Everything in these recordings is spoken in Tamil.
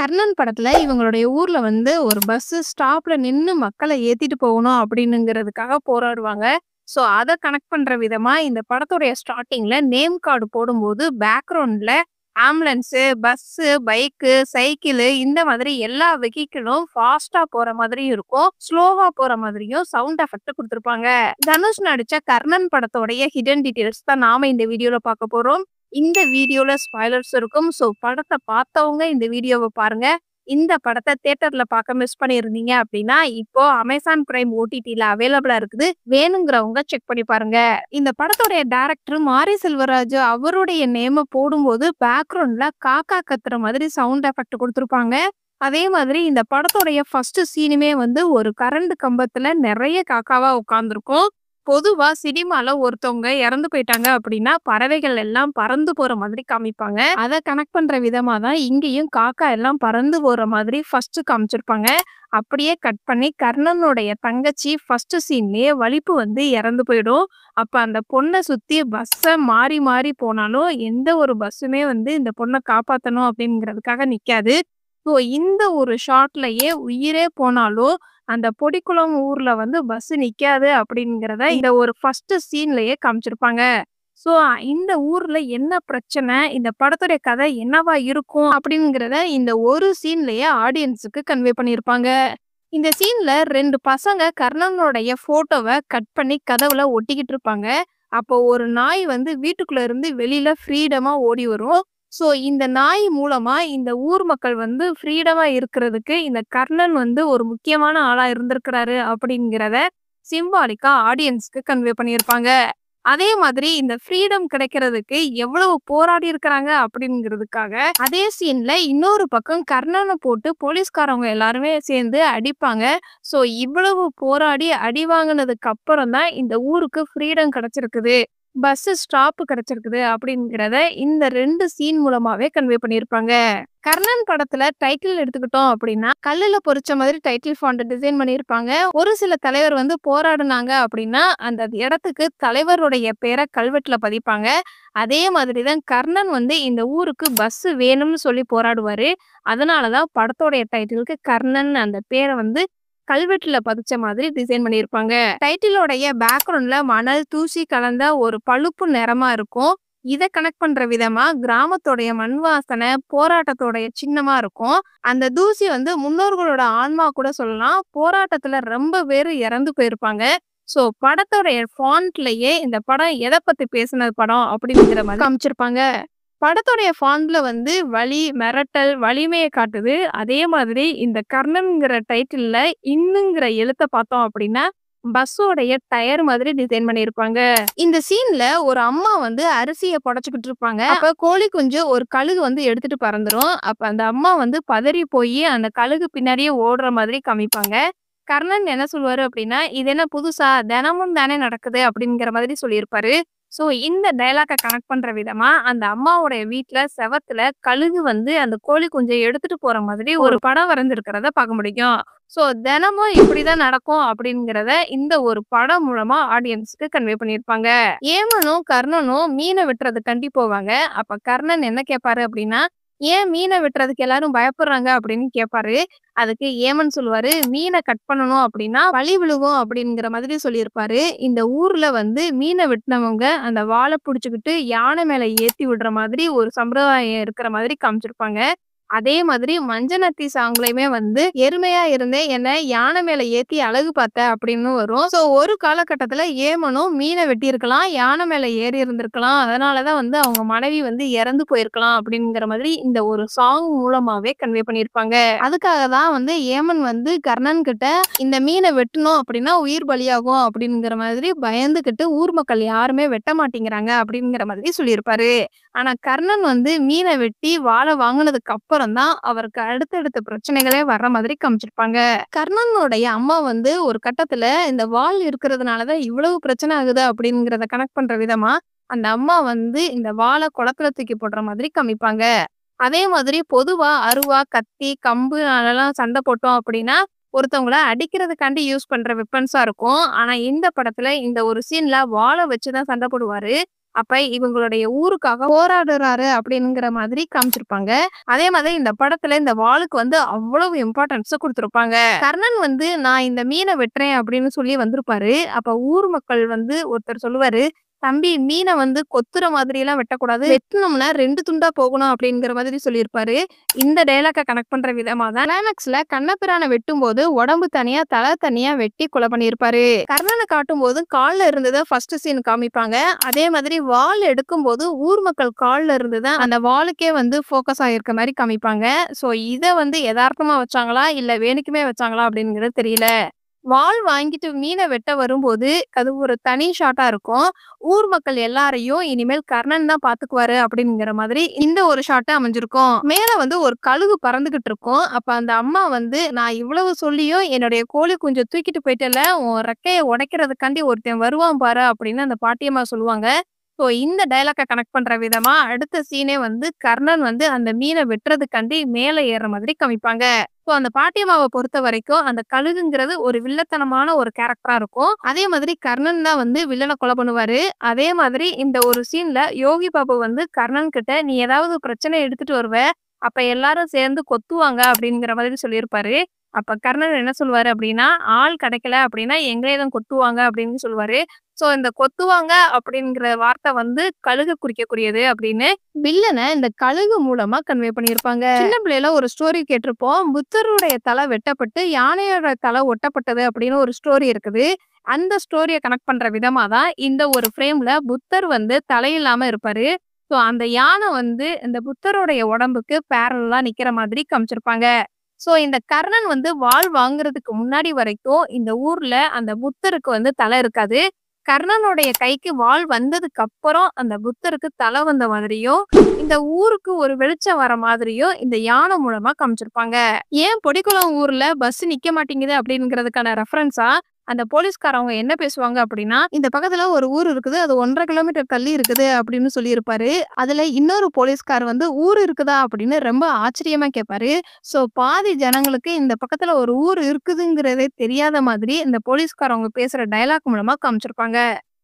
கர்ணன் படத்துல இவங்களுடைய ஊர்ல வந்து ஒரு பஸ் ஸ்டாப்ல நின்னு மக்கள ஏத்திட்டு போகணும் அப்படின்னுங்கிறதுக்காக போராடுவாங்க. ஸோ அத கனெக்ட் பண்ற விதமா இந்த படத்துடைய ஸ்டார்ட்டிங்ல நேம் கார்டு போடும்போது பேக்கிரவுண்ட்ல ஆம்புலன்ஸு, பஸ்ஸு, பைக்கு, சைக்கிளு இந்த மாதிரி எல்லா வெஹிக்கிளும் ஃபாஸ்ட்டா போற மாதிரியும் இருக்கும். ஸ்லோவா போற மாதிரியும் சவுண்ட் எஃபெக்ட் குடுத்திருப்பாங்க. தனுஷ் நடிச்ச கர்ணன் படத்தோடைய ஹிடன் டீடைல்ஸ் தான் நாம இந்த வீடியோல பார்க்க போறோம். இந்த வீடியோல ஸ்பாய்லர்ஸ் இருக்கும். ஸோ படத்த பார்த்தவங்க இந்த வீடியோவ பாருங்க. இந்த படத்த தியேட்டர்ல பார்க்க மிஸ் பண்ணியிருந்தீங்க அப்படின்னா, இப்போ அமேசான் பிரைம் ஓடிடில அவைலபிளா இருக்குது. வேணுங்கிறவங்க செக் பண்ணி பாருங்க. இந்த படத்தோடைய டைரக்டர் மாரி செல்வராஜ் அவருடைய நேம போடும்போது பேக்கிரவுண்ட்ல காக்கா கத்துற மாதிரி சவுண்ட் எஃபெக்ட் குடுத்திருப்பாங்க. அதே மாதிரி இந்த படத்தோடைய ஃபர்ஸ்ட் சீனுமே வந்து ஒரு கரண்ட் கம்பத்துல நெறைய காக்காவா உட்கார்ந்திருக்கும். பொதுவா சினிமால ஒருத்தவங்க இறந்து போயிட்டாங்க அப்படின்னா, பறவைகள் எல்லாம் பறந்து போற மாதிரி காமிப்பாங்க. அத கனெக்ட் பண்ற விதமா தான் இங்கேயும் காக்கா எல்லாம் பறந்து போற மாதிரி ஃபர்ஸ்ட் காமிச்சிருப்பாங்க. அப்படியே கட் பண்ணி கர்ணனுடைய தங்கச்சி ஃபர்ஸ்ட் சீன்லயே வலிப்பு வந்து இறந்து போயிடும். அப்ப அந்த பொண்ண சுத்தி பஸ்ஸ மாறி மாறி போனாலும், எந்த ஒரு பஸ்ஸுமே வந்து இந்த பொண்ண காப்பாத்தணும் அப்படிங்கிறதுக்காக நிக்காது. ஸோ இந்த ஒரு ஷாட்லயே உயிரே போனாலும், அந்த பொடிக்குளம் ஊர்ல வந்து பஸ் நிக்காது அப்படிங்கிறத இந்த ஒரு ஃபர்ஸ்ட் சீன்லயே காமிச்சிருப்பாங்க. ஸோ இந்த ஊர்ல என்ன பிரச்சனை? இந்த படத்துடைய கதை என்னவா இருக்கும்? அப்படிங்கிறத இந்த ஒரு சீன்லயே ஆடியன்ஸுக்கு கன்வே பண்ணியிருப்பாங்க. இந்த சீன்ல 2 பசங்க கர்ணனுடைய ஃபோட்டோவ கட் பண்ணி கதவுல ஒட்டிக்கிட்டு இருப்பாங்க. அப்போ ஒரு நாய் வந்து வீட்டுக்குள்ள இருந்து வெளியில ஃப்ரீடமா ஓடி வரும். ஸோ இந்த நாய் மூலமா இந்த ஊர் மக்கள் வந்து ஃப்ரீடமா இருக்கிறதுக்கு இந்த கர்ணன் வந்து ஒரு முக்கியமான ஆளா இருந்திருக்கிறாரு அப்படிங்கிறத சிம்பாலிக்கா ஆடியன்ஸ்க்கு கன்வே பண்ணியிருப்பாங்க. அதே மாதிரி இந்த ஃப்ரீடம் கிடைக்கிறதுக்கு எவ்வளவு போராடி இருக்கிறாங்க அப்படிங்கிறதுக்காக அதே சீன்ல இன்னொரு பக்கம் கர்ணனை போட்டு போலீஸ்காரவங்க எல்லாருமே சேர்ந்து அடிப்பாங்க. ஸோ இவ்வளவு போராடி அடி வாங்கினதுக்கு அப்புறம் தான் இந்த ஊருக்கு ஃப்ரீடம் கிடைச்சிருக்குது, பஸ் ஸ்டாப் கிடைச்சிருக்குது அப்படிங்கிறத இந்த 2 சீன் மூலமாவே கன்வே பண்ணியிருப்பாங்க. கர்ணன் படத்துல டைட்டில் எடுத்துக்கிட்டோம் அப்படின்னா, கல்லுல பொறிச்ச மாதிரி டைட்டில் ஃபாண்ட் டிசைன் பண்ணியிருப்பாங்க. ஒரு சில தலைவர் வந்து போராடுனாங்க அப்படின்னா, அந்த இடத்துக்கு தலைவருடைய பேரை கல்வெட்டுல பதிப்பாங்க. அதே மாதிரி தான் கர்ணன் வந்து இந்த ஊருக்கு பஸ் வேணும்னு சொல்லி போராடுவாரு. அதனாலதான் படத்தோடைய டைட்டிலுக்கு கர்ணன் அந்த பேரை வந்து கல்வெட்டுல பதிச்ச மாதிரி டிசைன் பண்ணியிருப்பாங்க. டைட்டிலோடைய பேக்ரவுண்ட்ல மணல், தூசி கலந்த ஒரு பழுப்பு நிறமா இருக்கும். இத கனெக்ட் பண்ற விதமா கிராமத்தோடைய மண் வாசனை போராட்டத்தோடைய சின்னமா இருக்கும். அந்த தூசி வந்து முன்னோர்களோட ஆன்மா கூட சொல்லலாம். போராட்டத்துல ரொம்ப பேரு இறந்து போயிருப்பாங்க. சோ படத்தோடைய ஃபாண்ட்லயே இந்த படம் எதை பத்தி பேசின படம் அப்படிங்கிற மாதிரி காமிச்சிருப்பாங்க. படத்தோடைய ஃபாண்ட்ல வந்து வலி, மிரட்டல், வலிமையை காட்டுது. அதே மாதிரி இந்த கர்ணன்ங்கிற டைட்டில்ல இன்னுங்கிற எழுத்த பார்த்தோம் அப்படின்னா, பஸ்ஸோடைய டயர் மாதிரி டிசைன் பண்ணியிருப்பாங்க. இந்த சீன்ல ஒரு அம்மா வந்து அரிசிய புடைச்சுக்கிட்டு இருப்பாங்க. அப்ப கோழி குஞ்சு ஒரு கழுகு வந்து எடுத்துட்டு பறந்துரும். அப்ப அந்த அம்மா வந்து பதறி போய் அந்த கழுகு பின்னாடியே ஓடுற மாதிரி காமிப்பாங்க. கர்ணன் என்ன சொல்லுவாரு அப்படின்னா, இது என்ன புதுசா தினமும் தானே நடக்குது அப்படிங்கிற மாதிரி சொல்லியிருப்பாரு. ஸோ இந்த டயலாக்க கனெக்ட் பண்ற விதமா அந்த அம்மாவுடைய வீட்ல செவத்துல கழுகு வந்து அந்த கோழி குஞ்சை எடுத்துட்டு போற மாதிரி ஒரு படம் வரைஞ்சிருக்கிறத பார்க்க முடியும். ஸோ தினமும் இப்படிதான் நடக்கும் அப்படிங்கிறத இந்த ஒரு படம் மூலமா ஆடியன்ஸ்க்கு கன்வே பண்ணியிருப்பாங்க. ஏமனும் கர்ணனும் மீனை வெட்டுறது கண்டி போவாங்க. அப்ப கர்ணன் என்ன கேட்பாரு அப்படின்னா, ஏன் மீனை வெட்டுறதுக்கு எல்லாரும் பயப்படுறாங்க அப்படின்னு கேட்பாரு. அதுக்கு ஏமன் சொல்லுவாரு, மீனை கட் பண்ணணும் அப்படின்னா வலி விழுகும் அப்படிங்கிற மாதிரி சொல்லியிருப்பாரு. இந்த ஊர்ல வந்து மீனை வெட்டினவங்க அந்த வாழை புடிச்சுக்கிட்டு யானை மேல ஏத்தி விடுற மாதிரி ஒரு சம்பிரதாயம் இருக்கிற மாதிரி காமிச்சிருப்பாங்க. அதே மாதிரி மஞ்சனத்தி சாங்லயுமே வந்து எருமையா இருந்தே என்ன யானை மேல ஏத்தி அழகு பார்த்த அப்படின்னு வரும். சோ ஒரு காலகட்டத்துல ஏமனும் மீனை வெட்டி இருக்கலாம், யானை மேல ஏறி இருந்திருக்கலாம். அதனாலதான் வந்து அவங்க மனைவி வந்து இறந்து போயிருக்கலாம் அப்படிங்கிற மாதிரி இந்த ஒரு சாங் மூலமாவே கன்வே பண்ணியிருப்பாங்க. அதுக்காக தான் வந்து ஏமன் வந்து கர்ணன் கிட்ட இந்த மீனை வெட்டணும் அப்படின்னா உயிர் பலியாகும் அப்படிங்கிற மாதிரி பயந்துகிட்டு ஊர் மக்கள் யாருமே வெட்ட மாட்டேங்கிறாங்க அப்படிங்கிற மாதிரி சொல்லியிருப்பாரு. ஆனா கர்ணன் வந்து மீனை வெட்டி வாழை வாங்கினதுக்கு அப்புறம் தான் அவருக்கு அடுத்தடுத்த பிரச்சனைகளே வர்ற மாதிரி காமிச்சிருப்பாங்க. கர்ணனுடைய அம்மா வந்து ஒரு கட்டத்துல இந்த வாள் இருக்கிறதுனாலதான் இவ்வளவு பிரச்சனை ஆகுது அப்படிங்கிறத கனெக்ட் பண்ற விதமா அந்த அம்மா வந்து இந்த வாழை குளத்துல தூக்கி போடுற மாதிரி காமிப்பாங்க. அதே மாதிரி பொதுவா அருவா, கத்தி, கம்பு அதெல்லாம் சண்டை போட்டோம் அப்படின்னா ஒருத்தவங்கள அடிக்கிறதுக்காண்டி யூஸ் பண்ற வெப்பன்ஸா இருக்கும். ஆனா இந்த படத்துல இந்த ஒரு சீன்ல வாளை வச்சுதான் சண்டை போடுவாரு. அப்ப இவங்களுடைய ஊருக்காக போராடுறாரு அப்படிங்கிற மாதிரி காமிச்சிருப்பாங்க. அதே மாதிரி இந்த படத்துல இந்த வாளுக்கு வந்து அவ்வளவு இம்பார்ட்டன்ஸ் குடுத்திருப்பாங்க. கர்ணன் வந்து நான் இந்த மீன வெட்டுறேன் அப்படின்னு சொல்லி வந்திருப்பாரு. அப்ப ஊர் மக்கள் வந்து ஒருத்தர் சொல்லுவாரு, "தம்பி மீன வந்து கொத்துற மாதிரியெல்லாம் வெட்டக்கூடாது. வெட்டுனோம்னா 2 துண்டா போகணும்." அப்படிங்கிற மாதிரி சொல்லியிருப்பாரு. இந்த டயலாக்க கனெக்ட் பண்ற விதமா தான் கிளைமாக்ஸ்ல கண்ணபிரான வெட்டும்போது உடம்பு தனியா, தலை தனியா வெட்டி கொலை பண்ணியிருப்பாரு. கர்ணன காட்டும்போது கால்ல இருந்தத ஃபர்ஸ்ட் சீன் காமிப்பாங்க. அதே மாதிரி வாள் எடுக்கும்போது ஊர் மக்கள் கால்ல இருந்து தான் அந்த வாளுக்கே வந்து ஃபோக்கஸ் ஆகியிருக்க மாரி காமிப்பாங்க. ஸோ இத வந்து எதார்த்தமா வச்சாங்களா? இல்ல வேணுக்குமே வச்சாங்களா? அப்படிங்கிறது தெரியல. வாள் வாங்கிட்டு மீன வெட்ட வரும்போது, அது ஒரு தனி ஷாட்டா இருக்கும். ஊர் மக்கள் எல்லாரையும் இனிமேல் கர்ணன் தான் பாத்துக்குவாரு அப்படிங்கிற மாதிரி இந்த ஒரு ஷாட் அமைஞ்சிருக்கும். மேல வந்து ஒரு கழுகு பறந்துகிட்டு இருக்கும். அப்ப அந்த அம்மா வந்து, "நான் இவ்வளவு சொல்லியும் என்னுடைய கோழி குஞ்ச தூக்கிட்டு போயிட்டல்ல, உன் ரெக்கைய உடைக்கிறதுக்காண்டி ஒருத்தன் வருவான் பாரு" அப்படின்னு அந்த பாட்டியம்மா சொல்லுவாங்க. ஸோ இந்த டயலாக்க கனெக்ட் பண்ற விதமா அடுத்த சீனே வந்து கர்ணன் வந்து அந்த மீன வெட்டுறதுக்காண்டி மேல ஏறுற மாதிரி காமிப்பாங்க. ஸோ அந்த பாட்டியம்மாவ பொறுத்தவரைக்கும் அந்த கழுகுங்கிறது ஒரு வில்லத்தனமான ஒரு கேரக்டரா இருக்கும். அதே மாதிரி கர்ணன் தான் வந்து வில்லன கொலை பண்ணுவாரு. அதே மாதிரி இந்த ஒரு சீன்ல யோகி பாபு வந்து கர்ணன் கிட்ட, "நீ ஏதாவது பிரச்சனை எடுத்துட்டு வருவ. அப்ப எல்லாரும் சேர்ந்து கொத்துவாங்க." அப்படிங்கிற மாதிரி சொல்லியிருப்பாரு. அப்ப கர்ணன் என்ன சொல்லுவாரு அப்படின்னா, "ஆள் கிடைக்கல அப்படின்னா எங்களே தான் கொத்துவாங்க." அப்படின்னு சொல்லுவாரு. ஸோ இந்த கொத்துவாங்க அப்படிங்கிற வார்த்தை வந்து கழுக குறிக்கக்கூடியது அப்படின்னு வில்லன இந்த கழுகு மூலமா கன்வே பண்ணியிருப்பாங்க. சின்ன பிள்ளையில ஒரு ஸ்டோரி கேட்டிருப்போம். புத்தருடைய தலை வெட்டப்பட்டு யானையோட தலை ஒட்டப்பட்டது அப்படின்னு ஒரு ஸ்டோரி இருக்குது. அந்த ஸ்டோரிய கனெக்ட் பண்ற விதமா தான் இந்த ஒரு ஃப்ரேம்ல புத்தர் வந்து தலை இல்லாம இருப்பாரு. ஸோ அந்த யானை வந்து இந்த புத்தருடைய உடம்புக்கு பேரலலா நிக்கிற மாதிரி காமிச்சிருப்பாங்க. ஸோ இந்த கர்ணன் வந்து வாள் வாங்குறதுக்கு முன்னாடி வரைக்கும் இந்த ஊர்ல அந்த புத்தருக்கு வந்து தலை இருக்காது. கர்ணனுடைய கைக்கு வாள் வந்ததுக்கு அப்புறம் அந்த புத்தருக்கு தலை வந்த மாதிரியும், இந்த ஊருக்கு ஒரு வெளிச்சம் வர மாதிரியும் இந்த யானை மூலமா காமிச்சிருப்பாங்க. ஏன் பொடிக்குளம் ஊர்ல பஸ் நிக்க மாட்டேங்குது அப்படிங்கிறதுக்கான ரெஃபரன்ஸா அந்த போலீஸ்காரவங்க என்ன பேசுவாங்க அப்படின்னா, இந்த பக்கத்துல ஒரு ஊர் இருக்குது. அது 1½ கிலோமீட்டர் தள்ளி இருக்குது அப்படின்னு சொல்லியிருப்பாரு. அதுல இன்னொரு போலீஸ்கார் வந்து ஊர் இருக்குதா அப்படின்னு ரொம்ப ஆச்சரியமா கேட்பாரு. ஸோ பாதி ஜனங்களுக்கு இந்த பக்கத்துல ஒரு ஊர் இருக்குதுங்கிறதே தெரியாத மாதிரி இந்த போலீஸ்காரவங்க பேசுற டயலாக் மூலமா காமிச்சிருப்பாங்க.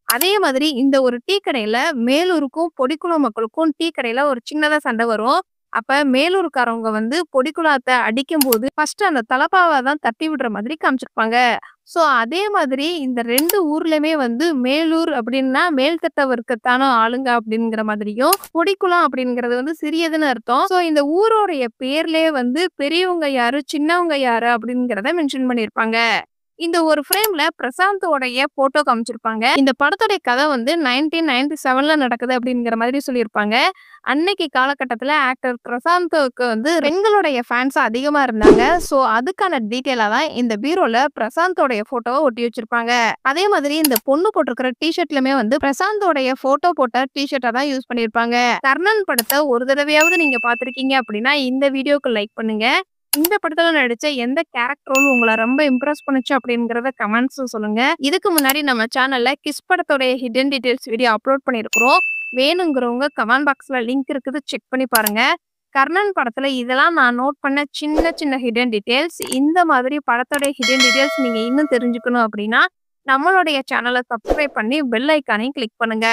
அதே மாதிரி இந்த ஒரு டீ கடையில மேலூருக்கும், பொடிக்குளம் மக்களுக்கும் டீ கடையில ஒரு சின்னதா சண்டை வரும். அப்ப மேலூர்காரவங்க வந்து பொடிக்குளாத்த அடிக்கும்போது ஃபர்ஸ்ட் அந்த தலப்பாவ தான் தட்டி விடுற மாதிரி காமிச்சிருப்பாங்க. ஸோ அதே மாதிரி இந்த 2 ஊர்லயுமே வந்து மேலூர் அப்படின்னா மேல்தட்ட வர்க்கத்தான ஆளுங்க அப்படிங்கிற மாதிரியும், பொடிக்குளம் அப்படிங்கிறது வந்து சிறியதுன்னு அர்த்தம். ஸோ இந்த ஊரோடைய பேர்லயே வந்து பெரியவங்க யாரு, சின்னவங்க யாரு அப்படிங்கிறத மென்ஷன் பண்ணியிருப்பாங்க. இந்த ஒரு ஃப்ரேம்ல பிரசாந்தோடைய போட்டோ காமிச்சிருப்பாங்க. இந்த படத்தோடைய கதை வந்து 1997ல நடக்குது அப்படிங்கிற மாதிரி சொல்லியிருப்பாங்க. அன்னைக்கு காலகட்டத்துல ஆக்டர் பிரசாந்துக்கு வந்து பெண்களுடைய ஃபேன்ஸ் அதிகமா இருந்தாங்க. ஸோ அதுக்கான டீட்டெயிலா தான் இந்த பீரோல பிரசாந்தோடைய போட்டோவ ஒட்டி வச்சிருப்பாங்க. அதே மாதிரி இந்த பொண்ணு போட்டிருக்கிற டீ ஷர்ட்லயுமே வந்து பிரசாந்தோடைய போட்டோ போட்ட டீ ஷர்ட்டா தான் யூஸ் பண்ணியிருப்பாங்க. கர்ணன் படத்த ஒரு தடவையாவது நீங்க பார்த்திருக்கீங்க அப்படின்னா இந்த வீடியோக்கு லைக் பண்ணுங்க. இந்த படத்துல நடிச்ச எந்த கேரக்டர் ரோல் உங்கள ரொம்ப இம்ப்ரெஸ் பண்ணுச்சு அப்படிங்கிறத கமெண்ட்ஸ்ல சொல்லுங்க. இதுக்கு முன்னாடி நம்ம சேனல்ல கிஸ் படத்தோட ஹிடன் டீடைல்ஸ் வீடியோ அப்லோட் பண்ணியிருக்கிறோம். வேணுங்கிறவங்க கமெண்ட் பாக்ஸ்ல லிங்க் இருக்குது, செக் பண்ணி பாருங்க. கர்ணன் படத்துல இதெல்லாம் நான் நோட் பண்ண சின்ன சின்ன ஹிடன் டீடைல்ஸ். இந்த மாதிரி படத்தோட ஹிடன் டீடைல்ஸ் நீங்க இன்னும் தெரிஞ்சுக்கணும் அப்படின்னா நம்மளுடைய சேனலை சப்ஸ்கிரைப் பண்ணி பெல் ஐக்கானையும் கிளிக் பண்ணுங்க.